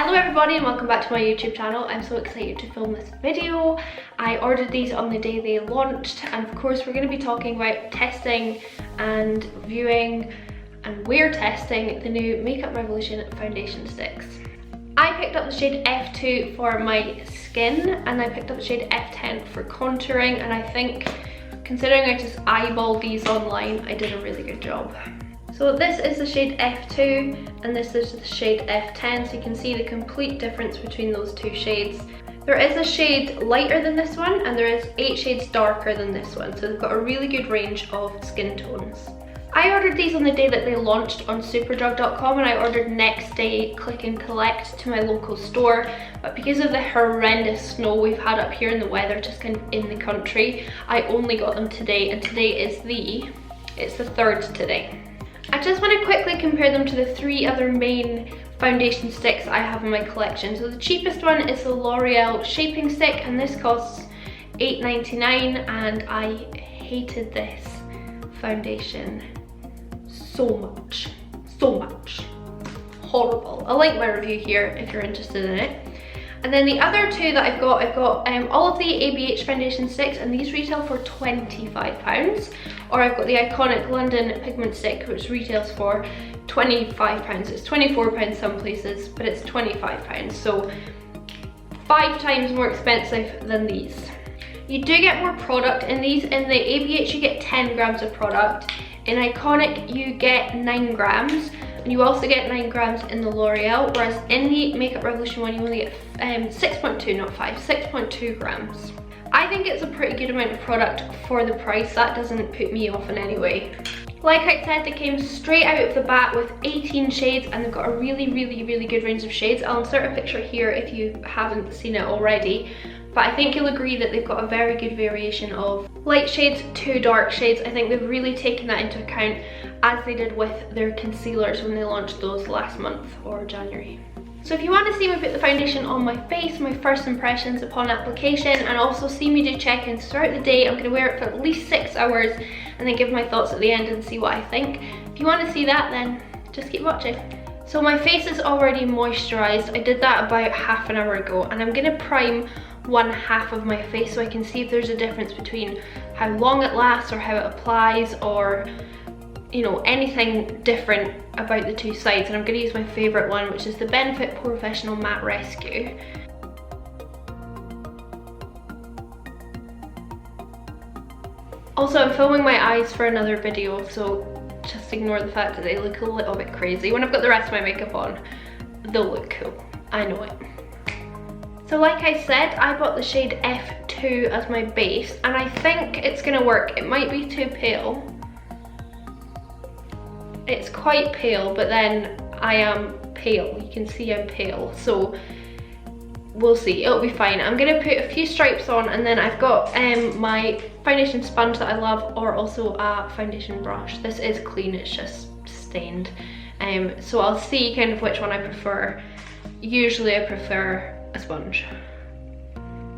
Hello everybody and welcome back to my YouTube channel. I'm so excited to film this video. I ordered these on the day they launched, and of course we're going to be talking about testing and reviewing, and we're testing the new Makeup Revolution foundation sticks. I picked up the shade F2 for my skin and I picked up the shade F10 for contouring, and I think considering I just eyeballed these online, I did a really good job. So this is the shade F2 and this is the shade F10, so you can see the complete difference between those two shades. There is a shade lighter than this one and there is 8 shades darker than this one, so they've got a really good range of skin tones. I ordered these on the day that they launched on superdrug.com, and I ordered next day click and collect to my local store, but because of the horrendous snow we've had up here and the weather just kind of in the country, I only got them today, and today is the 3rd today. I just want to quickly compare them to the 3 other main foundation sticks I have in my collection. So the cheapest one is the L'Oreal Shaping Stick, and this costs $8.99, and I hated this foundation so much. Horrible. I'll link my review here if you're interested in it. And then the other 2 that I've got all of the ABH foundation sticks, and these retail for £25. Or I've got the iconic London pigment stick, which retails for £25. It's £24 some places, but it's £25. So 5 times more expensive than these. You do get more product in these. In the ABH you get 10 grams of product. In Iconic you get 9 grams. And you also get 9 grams in the L'Oreal, whereas in the Makeup Revolution one you only get 6.2, not 5, 6.2 grams. I think it's a pretty good amount of product for the price. That doesn't put me off in any way. Like I said, they came straight out of the bat with 18 shades, and they've got a really good range of shades. I'll insert a picture here if you haven't seen it already. But I think you'll agree that they've got a very good variation of light shades to dark shades. I think they've really taken that into account, as they did with their concealers when they launched those last month or January. So if you want to see me put the foundation on my face, my first impressions upon application, and also see me do check-ins throughout the day, I'm going to wear it for at least 6 hours and then give my thoughts at the end and see what I think. If you want to see that, then just keep watching. So my face is already moisturised. I did that about half an hour ago, and I'm going to prime one half of my face so I can see if there's a difference between how long it lasts or how it applies, or you know, anything different about the 2 sides. And I'm going to use my favourite one, which is the Benefit Professional Matte Rescue. Also, I'm filming my eyes for another video, so just ignore the fact that they look a little bit crazy. When I've got the rest of my makeup on, they'll look cool. I know it. So like I said, I bought the shade F2 as my base, and I think it's going to work. It might be too pale. It's quite pale, but then I am pale. You can see I'm pale, so we'll see. It'll be fine. I'm going to put a few stripes on, and then I've got my foundation sponge that I love, or also a foundation brush. This is clean, it's just stained. So I'll see kind of which one I prefer. Usually I prefer a sponge.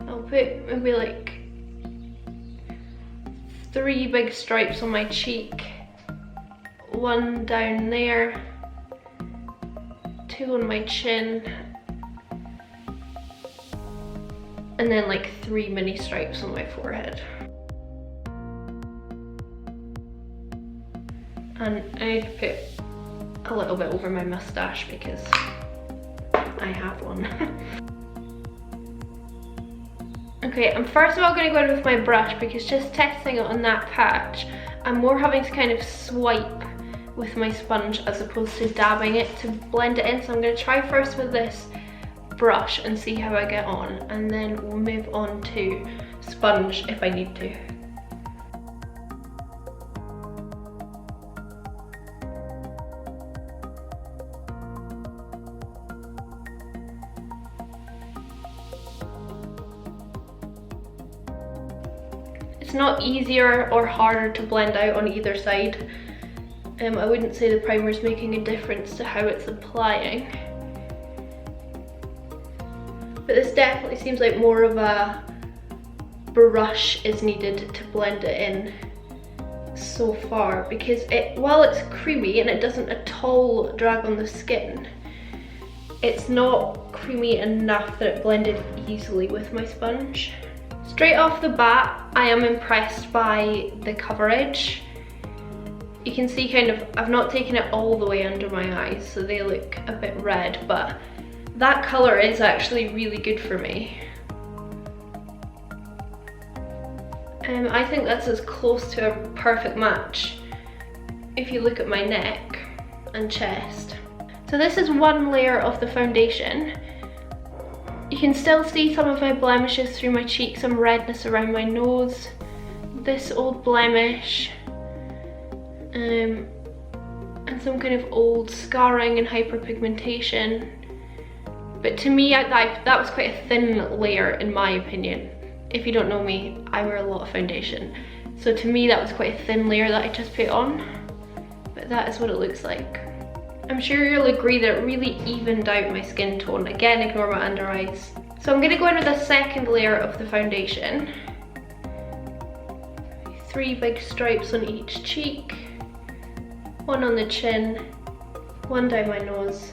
I'll put maybe like 3 big stripes on my cheek. 1 down there, 2 on my chin, and then like 3 mini stripes on my forehead. And I need to put a little bit over my moustache because I have one. Okay, I'm first of all going to go in with my brush, because just testing it on that patch, I'm more having to kind of swipe with my sponge as opposed to dabbing it to blend it in. So I'm going to try first with this brush and see how I get on, and then we'll move on to sponge if I need to. It's not easier or harder to blend out on either side. I wouldn't say the primer's making a difference to how it's applying. But this definitely seems like more of a brush is needed to blend it in so far, because while it's creamy and it doesn't at all drag on the skin, it's not creamy enough that it blended easily with my sponge. Straight off the bat, I am impressed by the coverage. You can see kind of, I've not taken it all the way under my eyes, so they look a bit red, but that colour is actually really good for me. I think that's as close to a perfect match if you look at my neck and chest. So this is one layer of the foundation. You can still see some of my blemishes through my cheeks, some redness around my nose, this old blemish, and some kind of old scarring and hyperpigmentation. But to me, that was quite a thin layer in my opinion. If you don't know me, I wear a lot of foundation. So to me, that was quite a thin layer that I just put on. But that is what it looks like. I'm sure you'll agree that it really evened out my skin tone. Again, ignore my under eyes. So I'm gonna go in with a second layer of the foundation. 3 big stripes on each cheek, 1 on the chin, 1 down my nose,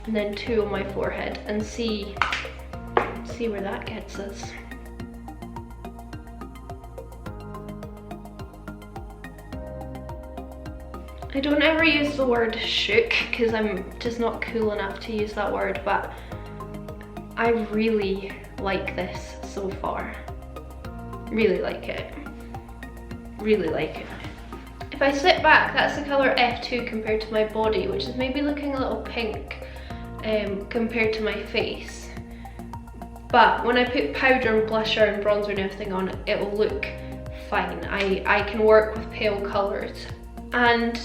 and then 2 on my forehead, and see where that gets us. I don't ever use the word shook because I'm just not cool enough to use that word, but I really like this so far. Really like it. Really like it. If I sit back, that's the colour F2 compared to my body, which is maybe looking a little pink compared to my face. But when I put powder and blusher and bronzer and everything on, it will look fine. I can work with pale colours. And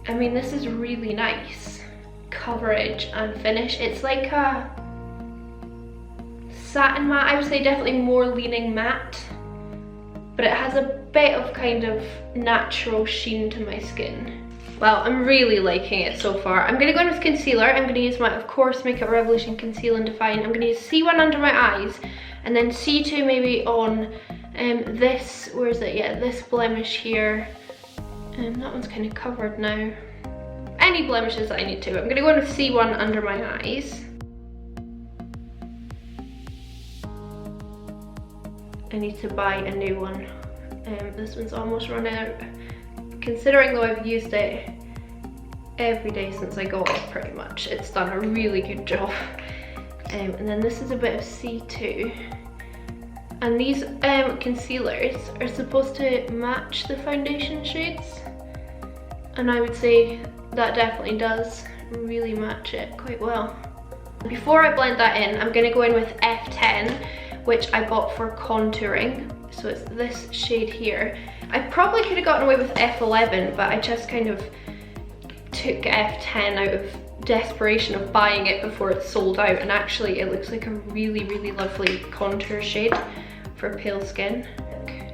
I mean, this is really nice coverage and finish. It's like a satin matte. I would say definitely more leaning matte, but it has a bit of kind of natural sheen to my skin. Well, I'm really liking it so far. I'm gonna go in with concealer. I'm gonna use my, of course, Makeup Revolution Conceal and Define. I'm gonna use C1 under my eyes, and then C2 maybe on this, where is it? Yeah, this blemish here. That one's kind of covered now. Any blemishes that I need to. I'm gonna go in with C1 under my eyes. I need to buy a new one. This one's almost run out. Considering though I've used it every day since I got it pretty much, it's done a really good job. And then this is a bit of C2. And these concealers are supposed to match the foundation shades. And I would say that definitely does really match it quite well. Before I blend that in, I'm gonna go in with F10, which I bought for contouring. So it's this shade here. I probably could have gotten away with F11, but I just kind of took F10 out of desperation of buying it before it's sold out, and actually it looks like a really, really lovely contour shade for pale skin.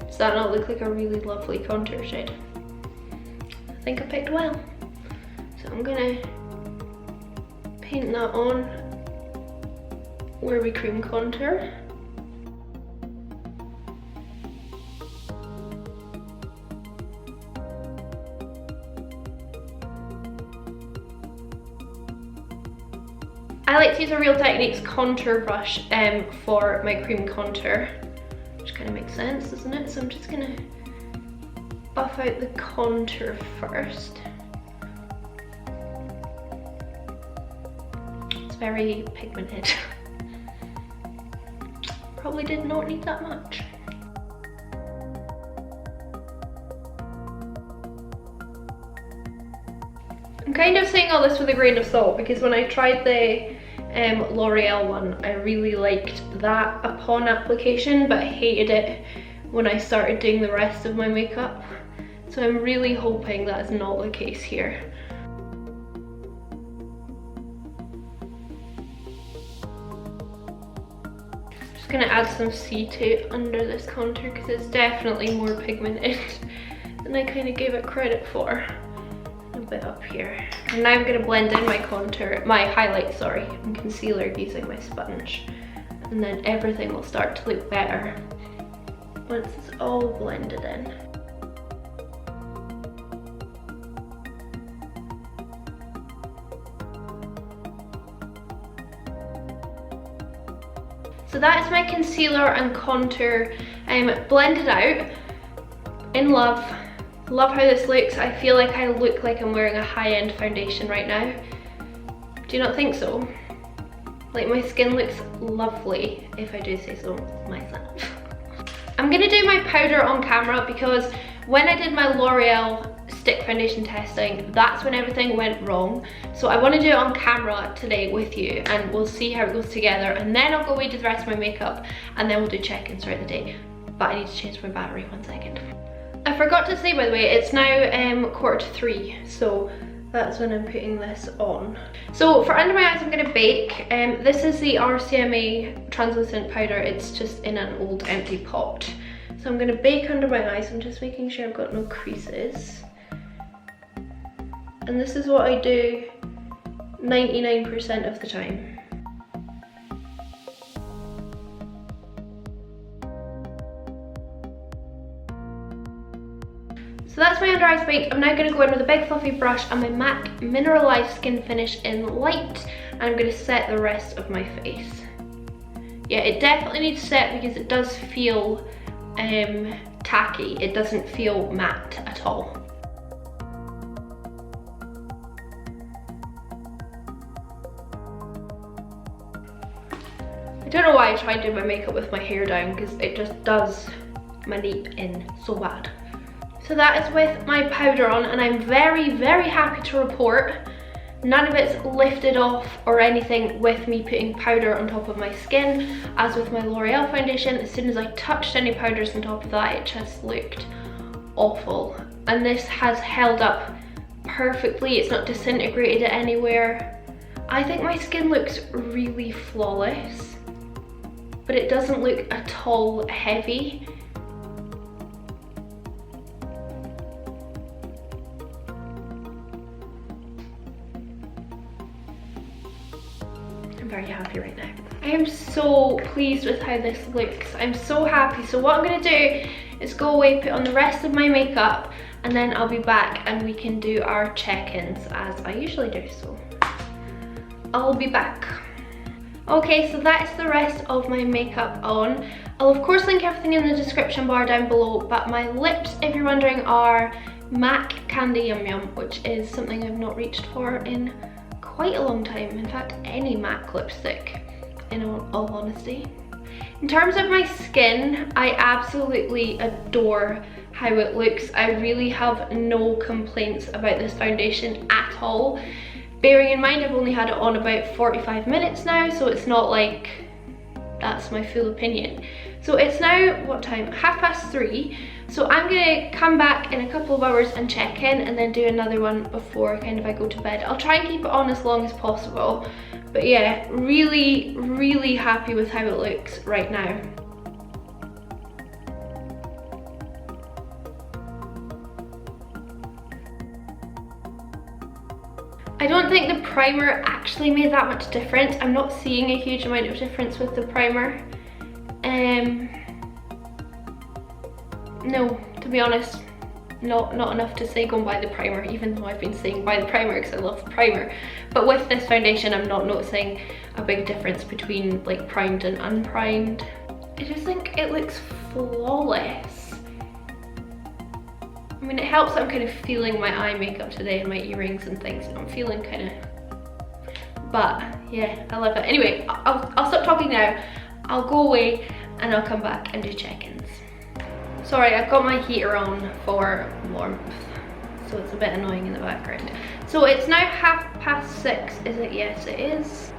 Does that not look like a really lovely contour shade? I think I picked well. So I'm gonna paint that on where we cream contour. I like to use a Real Techniques contour brush for my cream contour, which kind of makes sense, doesn't it? So I'm just gonna buff out the contour first. It's very pigmented. Probably did not need that much. I'm kind of saying all this with a grain of salt because when I tried the L'Oreal one, I really liked that upon application, but hated it when I started doing the rest of my makeup. So I'm really hoping that's not the case here. Just gonna add some C2 under this contour because it's definitely more pigmented than I kind of gave it credit for. A bit up here. And now I'm gonna blend in my contour, my highlight, sorry, and concealer using my sponge. And then everything will start to look better once it's all blended in. So that is my concealer and contour blended out. In love. Love how this looks. I feel like I look like I'm wearing a high-end foundation right now. Do you not think so? Like, my skin looks lovely, if I do say so myself. I'm gonna do my powder on camera because when I did my L'Oreal stick foundation testing, that's when everything went wrong. So I want to do it on camera today with you, and we'll see how it goes together, and then I'll go away to the rest of my makeup, and then we'll do check-ins throughout the day. But I need to change my battery, 1 second. I forgot to say, by the way, it's now 3:15, so that's when I'm putting this on. So for under my eyes, I'm gonna bake. This is the RCMA translucent powder. It's just in an old empty pot. So I'm gonna bake under my eyes. I'm just making sure I've got no creases. And this is what I do 99% of the time. So that's my under eyes baked. I'm now going to go in with a big fluffy brush and my MAC Mineralized Skin Finish in Light, and I'm going to set the rest of my face. Yeah, it definitely needs set because it does feel tacky. It doesn't feel matte at all. I don't know why I try and do my makeup with my hair down, because it just does my nape in so bad. So that is with my powder on, and I'm very, very happy to report none of it's lifted off or anything with me putting powder on top of my skin. As with my L'Oreal foundation, as soon as I touched any powders on top of that, it just looked awful. And this has held up perfectly. It's not disintegrated anywhere. I think my skin looks really flawless, but it doesn't look at all heavy. I'm very happy right now. I am so pleased with how this looks. I'm so happy. So what I'm gonna do is go away, put on the rest of my makeup, and then I'll be back and we can do our check-ins as I usually do. So I'll be back. Okay, so that is the rest of my makeup on. I'll of course link everything in the description bar down below, but my lips, if you're wondering, are MAC Candy Yum Yum, which is something I've not reached for in quite a long time. In fact, any MAC lipstick, in all honesty. In terms of my skin, I absolutely adore how it looks. I really have no complaints about this foundation at all. Bearing in mind I've only had it on about 45 minutes now, so it's not like that's my full opinion. So it's now, what time? 3:30. So I'm gonna come back in a couple of hours and check in, and then do another one before I go to bed. I'll try and keep it on as long as possible. But yeah, really, really happy with how it looks right now. I don't think the primer actually made that much difference. I'm not seeing a huge amount of difference with the primer. No, to be honest, not enough to say going by the primer, even though I've been saying by the primer because I love the primer. But with this foundation, I'm not noticing a big difference between like primed and unprimed. I just think it looks flawless. I mean, it helps that I'm kind of feeling my eye makeup today and my earrings and things. I'm feeling kind of, but yeah, I love it. Anyway, I'll stop talking now. I'll go away and I'll come back and do check-ins. Sorry, I've got my heater on for warmth, so it's a bit annoying in the background. So it's now 6:30, is it? Yes, it is.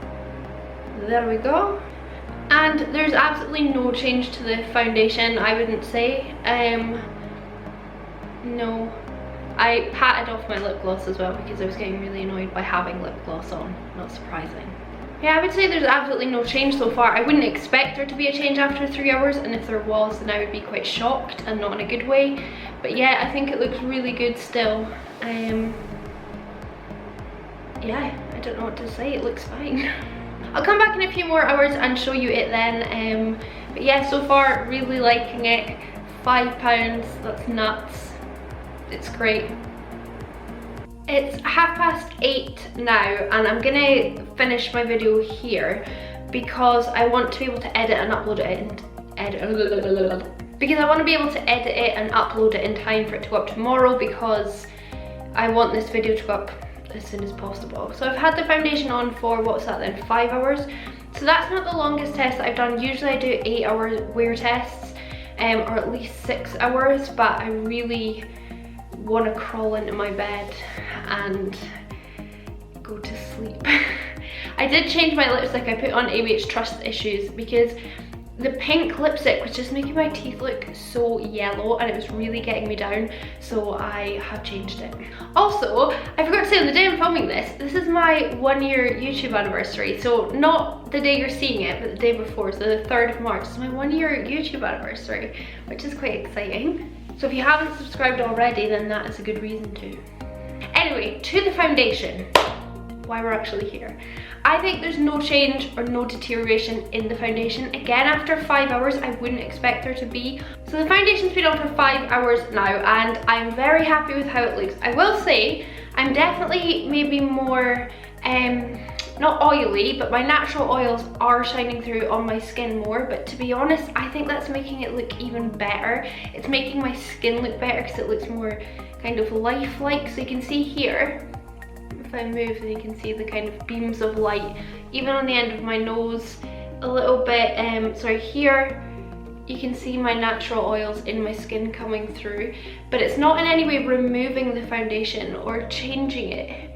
There we go. And there's absolutely no change to the foundation, I wouldn't say. No, I patted off my lip gloss as well because I was getting really annoyed by having lip gloss on, not surprising. Yeah, I would say there's absolutely no change so far. I wouldn't expect there to be a change after 3 hours, and if there was, then I would be quite shocked and not in a good way. But yeah, I think it looks really good still. Yeah, I don't know what to say, it looks fine. I'll come back in a few more hours and show you it then. But yeah, so far, really liking it. £5, that's nuts. It's great. It's 8:30 now, and I'm gonna finish my video here because I want to be able to edit and upload it because I want to be able to edit it and upload it in time for it to go up tomorrow, because I want this video to go up as soon as possible. So I've had the foundation on for, what's that then, 5 hours. So that's not the longest test that I've done. Usually I do 8-hour wear tests, or at least 6 hours, but I really want to crawl into my bed and go to sleep. I did change my lipstick. I put on ABH Trust Issues because the pink lipstick was just making my teeth look so yellow and it was really getting me down, so I have changed it. Also, I forgot to say, on the day I'm filming this, this is my 1-year YouTube anniversary. So not the day you're seeing it, but the day before, so the 3rd of March. It's my 1-year YouTube anniversary, which is quite exciting. So if you haven't subscribed already, then that is a good reason to. Anyway, to the foundation, why we're actually here. I think there's no change or no deterioration in the foundation. Again, after 5 hours, I wouldn't expect there to be. So the foundation's been on for 5 hours now, and I'm very happy with how it looks. I will say, I'm definitely maybe more, not oily, but my natural oils are shining through on my skin more. But to be honest, I think that's making it look even better. It's making my skin look better because it looks more kind of lifelike. So you can see here, if I move, then you can see the kind of beams of light, even on the end of my nose, a little bit, sorry, here, you can see my natural oils in my skin coming through, but it's not in any way removing the foundation or changing it.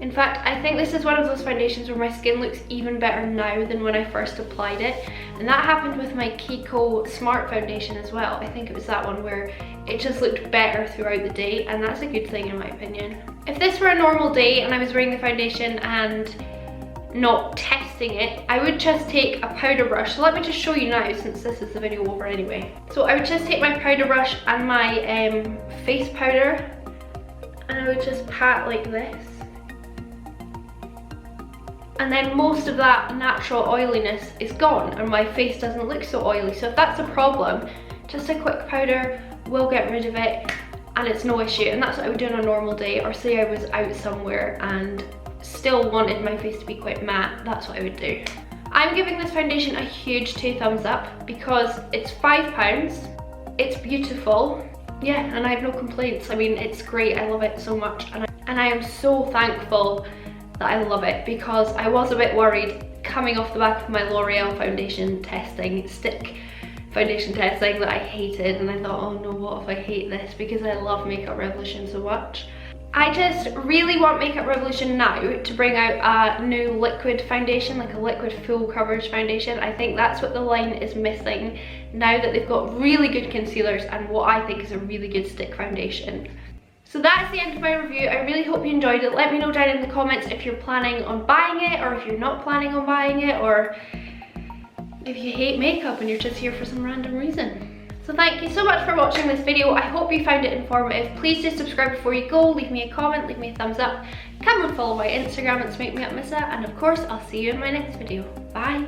In fact, I think this is one of those foundations where my skin looks even better now than when I first applied it. And that happened with my Kiko Smart Foundation as well. I think it was that one where it just looked better throughout the day, and that's a good thing in my opinion. If this were a normal day and I was wearing the foundation and not testing it, I would just take a powder brush. So let me just show you now, since this is the video over anyway. So I would just take my powder brush and my face powder, and I would just pat like this. And then most of that natural oiliness is gone and my face doesn't look so oily. So if that's a problem, just a quick powder will get rid of it and it's no issue. And that's what I would do on a normal day, or say I was out somewhere and still wanted my face to be quite matte, that's what I would do. I'm giving this foundation a huge 2 thumbs up because it's £5, it's beautiful, yeah, and I have no complaints. I mean, it's great, I love it so much, and I am so thankful that I love it, because I was a bit worried coming off the back of my L'Oreal foundation testing, stick foundation testing, that I hated, and I thought, oh no, what if I hate this, because I love Makeup Revolution so much. I just really want Makeup Revolution now to bring out a new liquid foundation, like a liquid full coverage foundation. I think that's what the line is missing now that they've got really good concealers and what I think is a really good stick foundation. So that's the end of my review. I really hope you enjoyed it. Let me know down in the comments if you're planning on buying it, or if you're not planning on buying it, or if you hate makeup and you're just here for some random reason. So thank you so much for watching this video. I hope you found it informative. Please do subscribe before you go, leave me a comment, leave me a thumbs up, come and follow my Instagram, it's Makemeupmissa, and of course I'll see you in my next video. Bye!